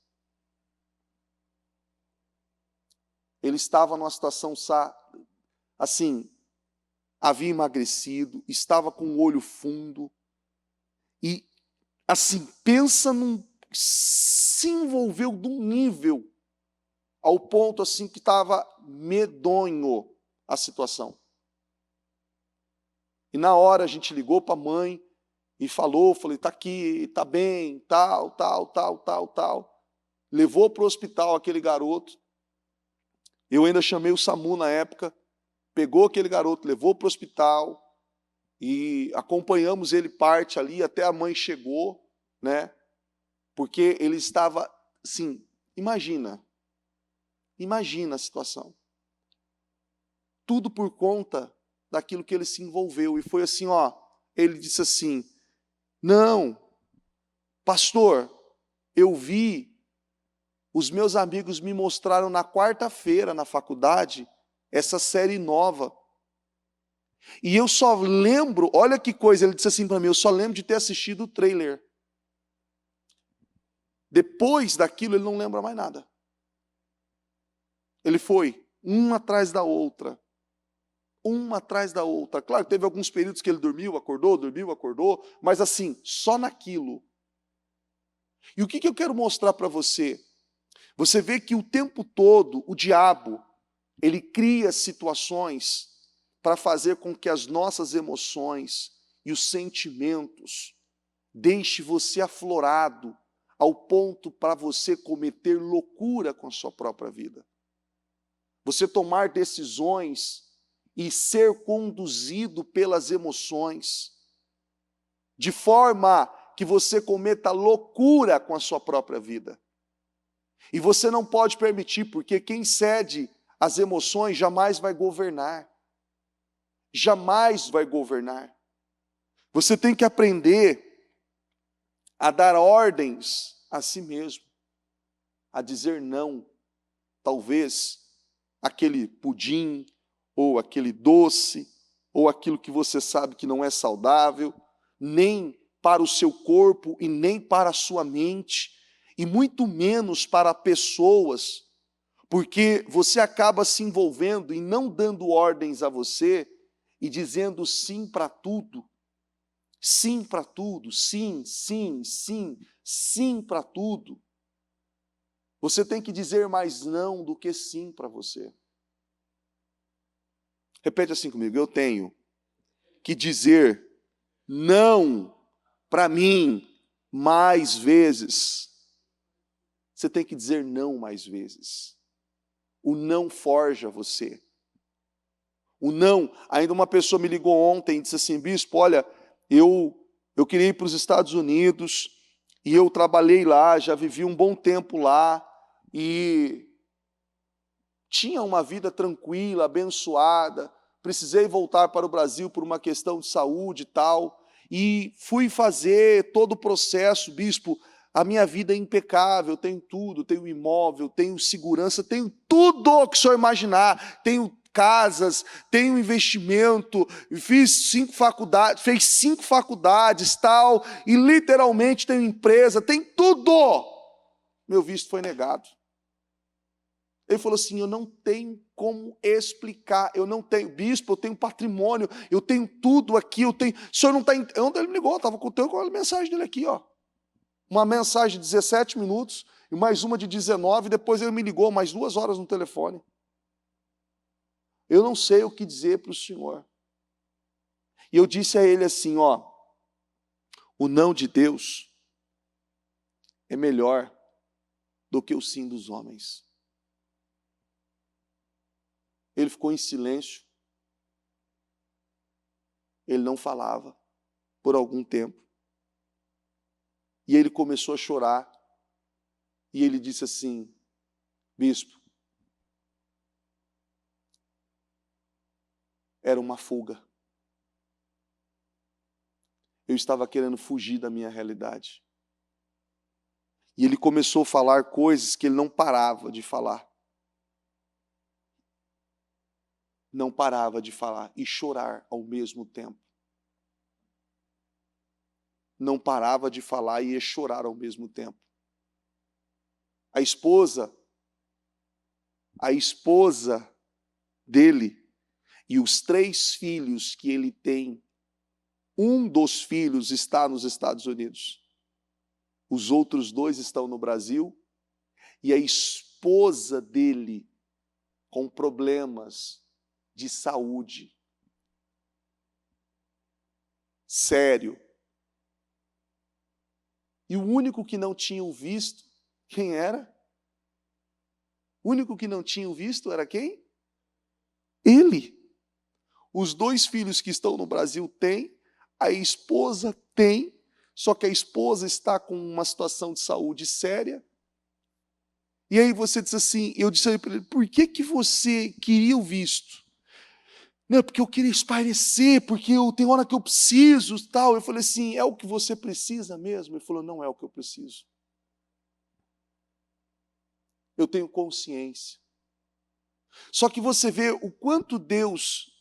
Ele estava numa situação, assim, havia emagrecido, estava com o olho fundo e, assim, se envolveu de um nível ao ponto assim que estava medonho a situação. E na hora a gente ligou para a mãe e falei, está aqui, está bem, tal. Levou para o hospital aquele garoto. Eu ainda chamei o SAMU na época pegou aquele garoto, levou para o hospital e acompanhamos ele parte ali, até a mãe chegou, né? Porque ele estava, assim, imagina a situação. Tudo por conta daquilo que ele se envolveu. E foi assim, ó, ele disse assim, não, pastor, eu vi, os meus amigos me mostraram na quarta-feira na faculdade, essa série nova. E eu só lembro, olha que coisa, ele disse assim para mim, eu só lembro de ter assistido o trailer. Depois daquilo ele não lembra mais nada. Ele foi uma atrás da outra. Uma atrás da outra. Claro, teve alguns períodos que ele dormiu, acordou, mas assim, só naquilo. E o que eu quero mostrar para você? Você vê que o tempo todo o diabo, ele cria situações para fazer com que as nossas emoções e os sentimentos deixe você aflorado ao ponto para você cometer loucura com a sua própria vida. Você tomar decisões e ser conduzido pelas emoções, de forma que você cometa loucura com a sua própria vida. E você não pode permitir, porque quem cede às emoções jamais vai governar. Jamais vai governar. Você tem que aprender a dar ordens a si mesmo, a dizer não. Talvez aquele pudim, ou aquele doce, ou aquilo que você sabe que não é saudável, nem para o seu corpo e nem para a sua mente, e muito menos para pessoas, porque você acaba se envolvendo e não dando ordens a você e dizendo sim para tudo. Sim para tudo, sim, sim, sim, sim para tudo. Você tem que dizer mais não do que sim para você. Repete assim comigo, eu tenho que dizer não para mim mais vezes. Você tem que dizer não mais vezes. O não forja você. O não, ainda uma pessoa me ligou ontem e disse assim, bispo, olha, eu queria ir para os Estados Unidos e eu trabalhei lá, já vivi um bom tempo lá e tinha uma vida tranquila, abençoada, precisei voltar para o Brasil por uma questão de saúde e tal, e fui fazer todo o processo, bispo, a minha vida é impecável, tenho tudo, tenho imóvel, tenho segurança, tenho tudo que o senhor imaginar, tenho casas, tenho investimento, fez 5 faculdades, tal, e literalmente tenho empresa, tem tudo. Meu visto foi negado. Ele falou assim, eu não tenho como explicar, eu não tenho, bispo, eu tenho patrimônio, eu tenho tudo aqui, o senhor não está... Ontem ele me ligou, estava com a mensagem dele aqui, ó. Uma mensagem de 17 minutos, e mais uma de 19, depois ele me ligou, mais 2 horas no telefone. Eu não sei o que dizer para o senhor. E eu disse a ele assim, ó, o não de Deus é melhor do que o sim dos homens. Ele ficou em silêncio. Ele não falava por algum tempo. E ele começou a chorar. E ele disse assim, bispo, era uma fuga. Eu estava querendo fugir da minha realidade. E ele começou a falar coisas que ele não parava de falar. Não parava de falar e chorar ao mesmo tempo. Não parava de falar e ia chorar ao mesmo tempo. A esposa dele e os 3 filhos que ele tem, um dos filhos está nos Estados Unidos. Os outros 2 estão no Brasil e a esposa dele com problemas de saúde. Sério. E o único que não tinham visto, quem era? O único que não tinham visto era quem? Ele. Os 2 filhos que estão no Brasil têm, a esposa tem, só que a esposa está com uma situação de saúde séria. E aí você diz assim, eu disse para ele, por que você queria o visto? Não, porque eu queria espairecer, porque tem hora que eu preciso, tal. Eu falei assim, é o que você precisa mesmo? Ele falou, não é o que eu preciso. Eu tenho consciência. Só que você vê o quanto Deus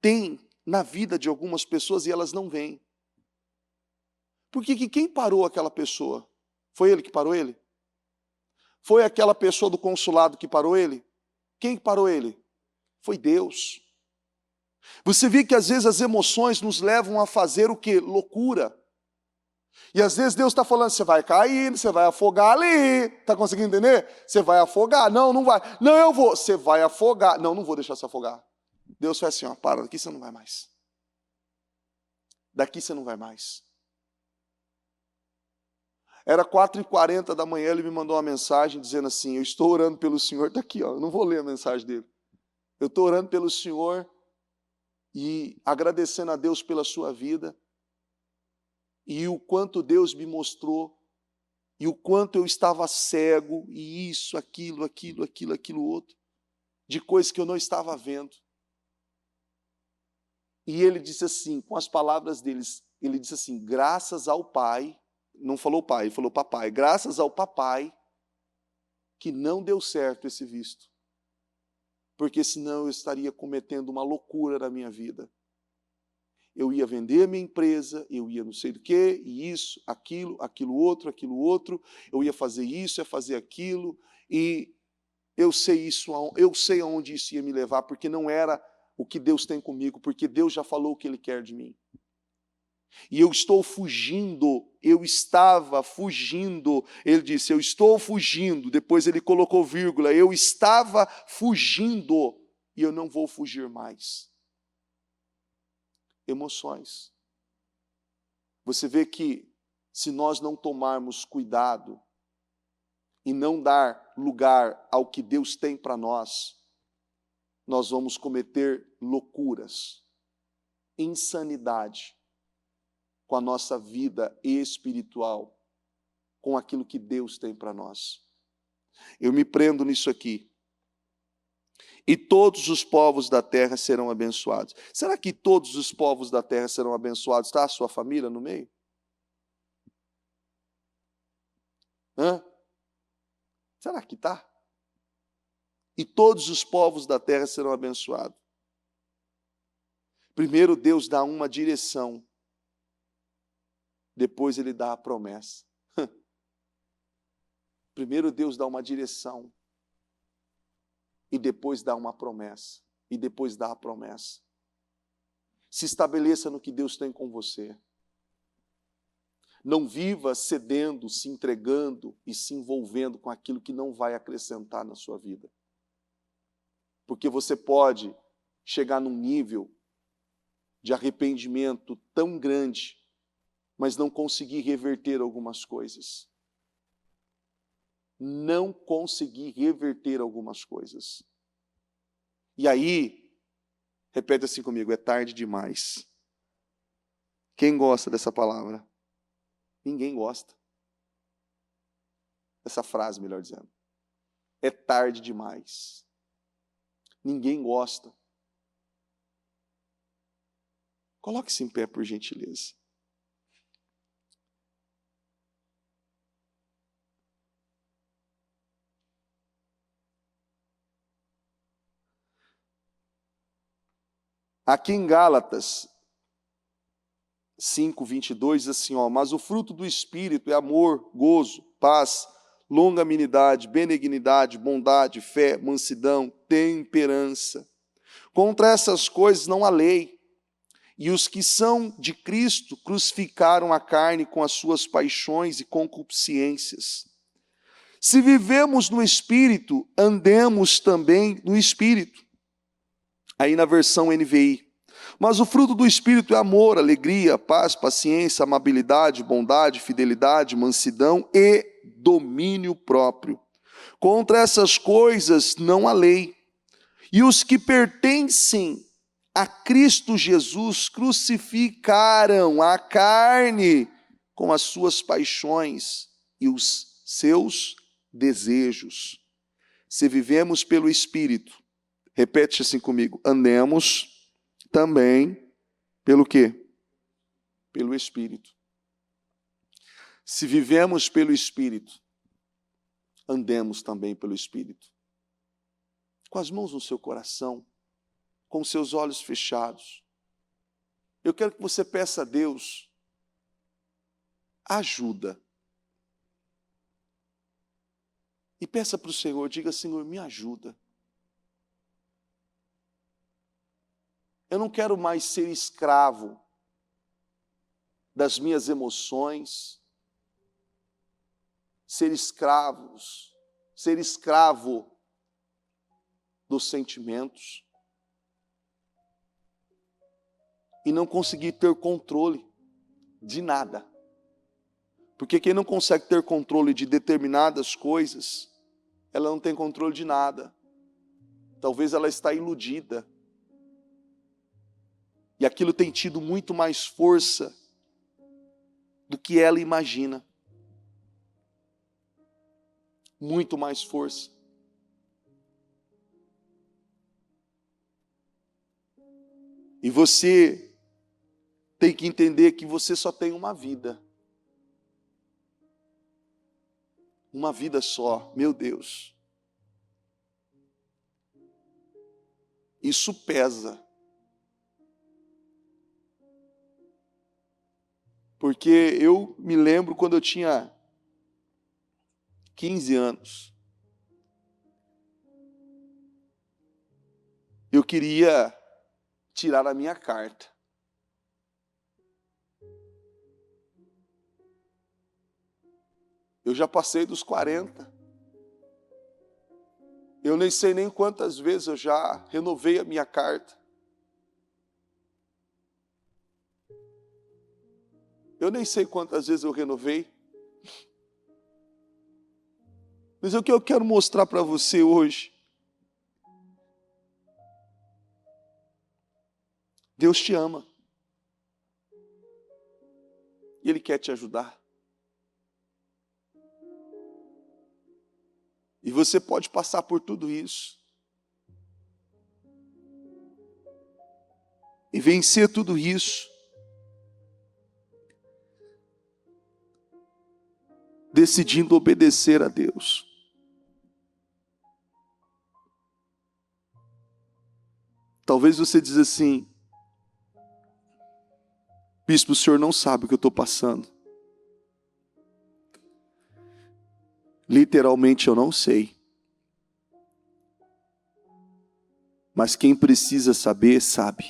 tem na vida de algumas pessoas e elas não veem. Porque quem parou aquela pessoa? Foi ele que parou ele? Foi aquela pessoa do consulado que parou ele? Quem parou ele? Foi Deus. Você vê que às vezes as emoções nos levam a fazer o quê? Loucura. E às vezes Deus está falando, você vai cair, você vai afogar ali. Está conseguindo entender? Você vai afogar. Não, não vai. Não, eu vou. Você vai afogar. Não, não vou deixar você afogar. Deus faz assim, ó, para, daqui você não vai mais. Daqui você não vai mais. Era 4h40 da manhã, ele me mandou uma mensagem dizendo assim, eu estou orando pelo Senhor, está aqui, ó, eu não vou ler a mensagem dele. Eu estou orando pelo Senhor e agradecendo a Deus pela sua vida e o quanto Deus me mostrou e o quanto eu estava cego e isso, aquilo outro, de coisas que eu não estava vendo. E ele disse assim, com as palavras deles, ele disse assim, graças ao Pai, não falou pai, ele falou papai, graças ao papai que não deu certo esse visto. Porque senão eu estaria cometendo uma loucura na minha vida. Eu ia vender a minha empresa, eu ia não sei do que, e isso, aquilo outro, eu ia fazer isso, ia fazer aquilo, e eu sei aonde isso ia me levar, porque não era o que Deus tem comigo, porque Deus já falou o que Ele quer de mim. E eu estou fugindo, eu estava fugindo, ele disse, eu estou fugindo, depois ele colocou vírgula, eu estava fugindo, e eu não vou fugir mais. Emoções. Você vê que se nós não tomarmos cuidado e não dar lugar ao que Deus tem para nós, nós vamos cometer loucuras, insanidade com a nossa vida espiritual, com aquilo que Deus tem para nós. Eu me prendo nisso aqui. E todos os povos da terra serão abençoados. Será que todos os povos da terra serão abençoados? Está a sua família no meio? Hã? Será que está? E todos os povos da terra serão abençoados. Primeiro Deus dá uma direção, depois Ele dá a promessa. Primeiro Deus dá uma direção, e depois dá uma promessa, e depois dá a promessa. Se estabeleça no que Deus tem com você. Não viva cedendo, se entregando e se envolvendo com aquilo que não vai acrescentar na sua vida. Porque você pode chegar num nível de arrependimento tão grande, mas não conseguir reverter algumas coisas. Não conseguir reverter algumas coisas. E aí, repete assim comigo, é tarde demais. Quem gosta dessa palavra? Ninguém gosta. Essa frase, melhor dizendo. É tarde demais. Ninguém gosta. Coloque-se em pé, por gentileza. Aqui em Gálatas 5:22 diz assim, ó, mas o fruto do Espírito é amor, gozo, paz, longanimidade, benignidade, bondade, fé, mansidão, temperança. Contra essas coisas não há lei. E os que são de Cristo crucificaram a carne com as suas paixões e concupiscências. Se vivemos no Espírito, andemos também no Espírito. Aí na versão NVI. Mas o fruto do Espírito é amor, alegria, paz, paciência, amabilidade, bondade, fidelidade, mansidão e domínio próprio. Contra essas coisas não há lei. E os que pertencem a Cristo Jesus crucificaram a carne com as suas paixões e os seus desejos. Se vivemos pelo Espírito, repete assim comigo, andemos também pelo quê? Pelo Espírito. Se vivemos pelo Espírito, andemos também pelo Espírito. Com as mãos no seu coração, com os seus olhos fechados, eu quero que você peça a Deus ajuda. E peça para o Senhor, diga, Senhor, me ajuda. Eu não quero mais ser escravo das minhas emoções, ser escravo dos sentimentos e não conseguir ter controle de nada. Porque quem não consegue ter controle de determinadas coisas, ela não tem controle de nada. Talvez ela está iludida. E aquilo tem tido muito mais força do que ela imagina. Muito mais força. E você tem que entender que você só tem uma vida. Uma vida só, meu Deus. Isso pesa. Porque eu me lembro quando eu tinha 15 anos. Eu queria tirar a minha carta. Eu já passei dos 40. Eu nem sei nem quantas vezes eu já renovei a minha carta. Eu nem sei quantas vezes eu renovei. Mas o que eu quero mostrar para você hoje? Deus te ama. E Ele quer te ajudar. E você pode passar por tudo isso. E vencer tudo isso. Decidindo obedecer a Deus. Talvez você diz assim, bispo, o senhor não sabe o que eu estou passando. Literalmente eu não sei. Mas quem precisa saber, sabe.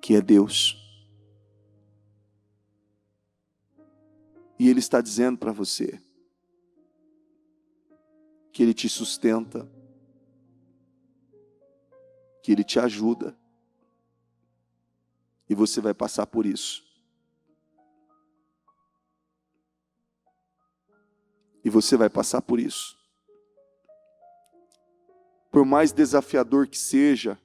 Que é Deus. E Ele está dizendo para você que Ele te sustenta, que Ele te ajuda, e você vai passar por isso. E você vai passar por isso. Por mais desafiador que seja,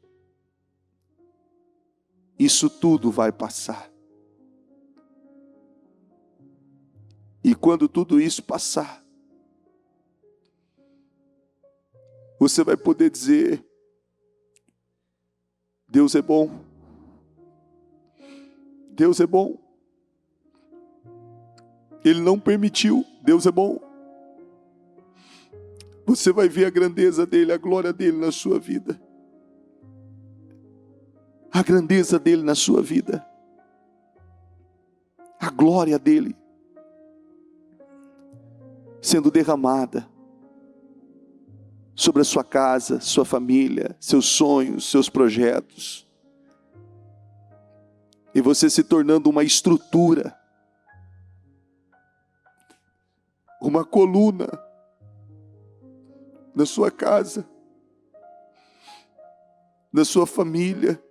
isso tudo vai passar. E quando tudo isso passar, você vai poder dizer, Deus é bom. Deus é bom. Ele não permitiu, Deus é bom. Você vai ver a grandeza dele, a glória dele na sua vida. A grandeza dele na sua vida. A glória dele sendo derramada sobre a sua casa, sua família, seus sonhos, seus projetos. E você se tornando uma estrutura, uma coluna na sua casa, na sua família,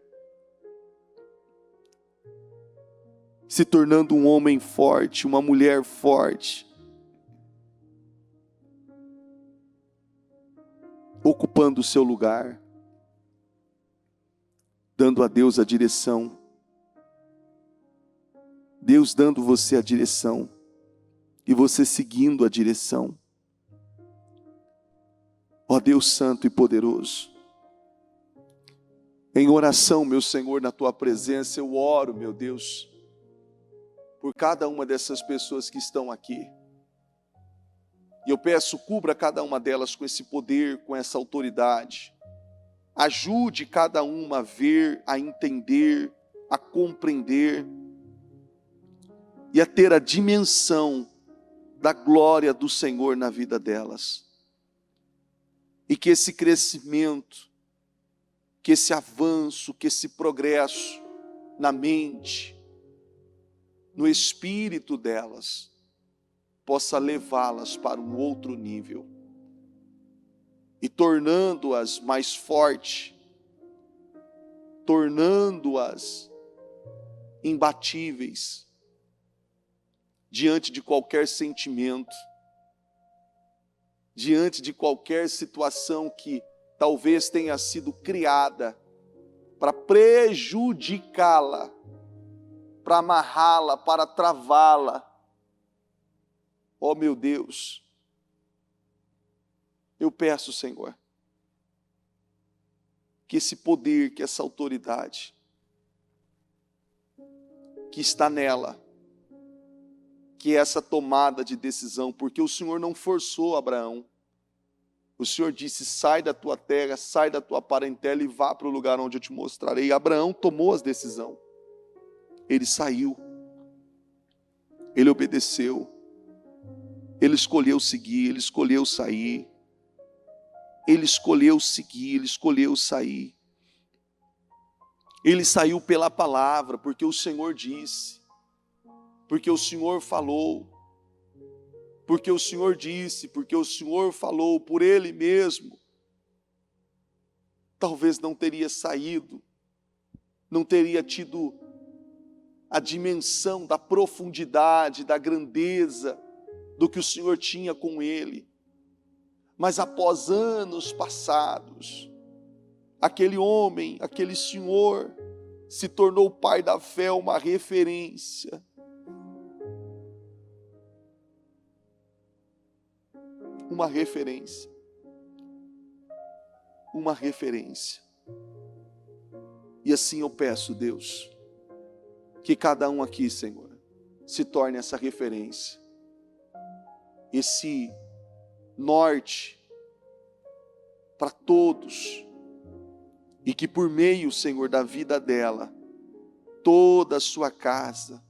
se tornando um homem forte, uma mulher forte, ocupando o seu lugar. dando a Deus a direção. Deus dando você a direção e você seguindo a direção. Ó Deus Santo e poderoso, em oração, meu Senhor, na Tua presença, eu oro, meu Deus, por cada uma dessas pessoas que estão aqui. E eu peço, cubra cada uma delas com esse poder, com essa autoridade. Ajude cada uma a ver, a entender, a compreender e a ter a dimensão da glória do Senhor na vida delas. E que esse crescimento, que esse avanço, que esse progresso na mente, no espírito delas, possa levá-las para um outro nível e tornando-as mais fortes, tornando-as imbatíveis diante de qualquer sentimento, diante de qualquer situação que talvez tenha sido criada para prejudicá-la, para amarrá-la, para travá-la. Ó meu Deus, eu peço, Senhor, que esse poder, que essa autoridade que está nela, que essa tomada de decisão, porque o Senhor não forçou Abraão. O Senhor disse, sai da tua terra, sai da tua parentela e vá para o lugar onde eu te mostrarei. E Abraão tomou a decisão. Ele saiu. Ele obedeceu. Ele escolheu seguir, ele escolheu sair. Ele escolheu seguir, ele escolheu sair. Ele saiu pela palavra, porque o Senhor disse. Porque o Senhor falou. Porque o Senhor disse, porque o Senhor falou por Ele mesmo. Talvez não teria saído, não teria tido a dimensão da profundidade, da grandeza do que o Senhor tinha com ele. Mas após anos passados, aquele homem, aquele senhor, se tornou pai da fé, uma referência. Uma referência. Uma referência. E assim eu peço, Deus, que cada um aqui, Senhor, se torne essa referência. Esse norte para todos. E que por meio, Senhor, da vida dela, toda a sua casa,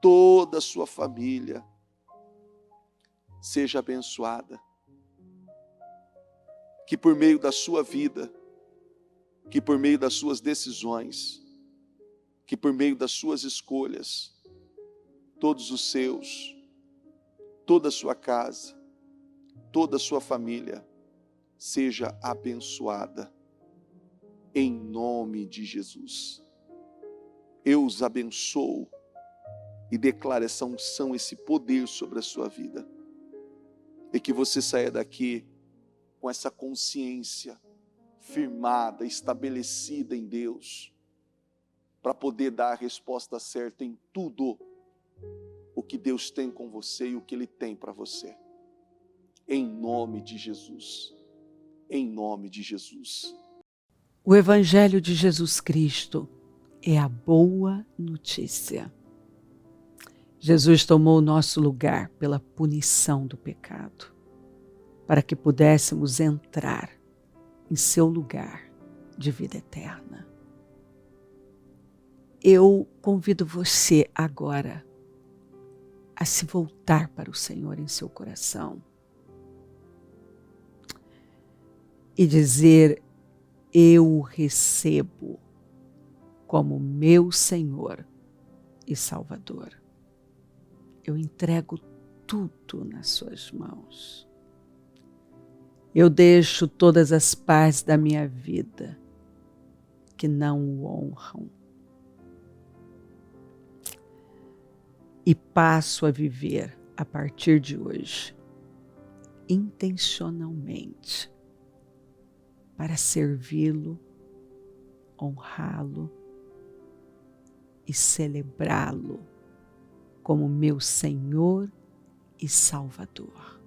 toda a sua família, seja abençoada. Que por meio da sua vida, que por meio das suas decisões, que por meio das suas escolhas, todos os seus, toda a sua casa, toda a sua família, seja abençoada, em nome de Jesus. Eu os abençoo e declaro essa unção, esse poder sobre a sua vida. E que você saia daqui com essa consciência firmada, estabelecida em Deus, para poder dar a resposta certa em tudo o que Deus tem com você e o que Ele tem para você. Em nome de Jesus. Em nome de Jesus. O Evangelho de Jesus Cristo é a boa notícia. Jesus tomou o nosso lugar pela punição do pecado, para que pudéssemos entrar em seu lugar de vida eterna. Eu convido você agora a se voltar para o Senhor em seu coração e dizer: eu o recebo como meu Senhor e Salvador. Eu entrego tudo nas suas mãos. Eu deixo todas as partes da minha vida que não o honram e passo a viver a partir de hoje intencionalmente para servi-lo honrá-lo e celebrá-lo como meu Senhor e Salvador.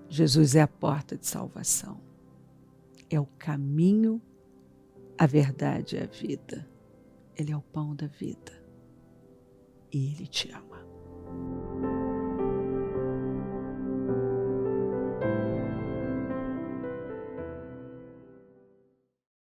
Jesus é a porta de salvação, é o caminho, a verdade e a vida. Ele é o pão da vida e Ele te ama.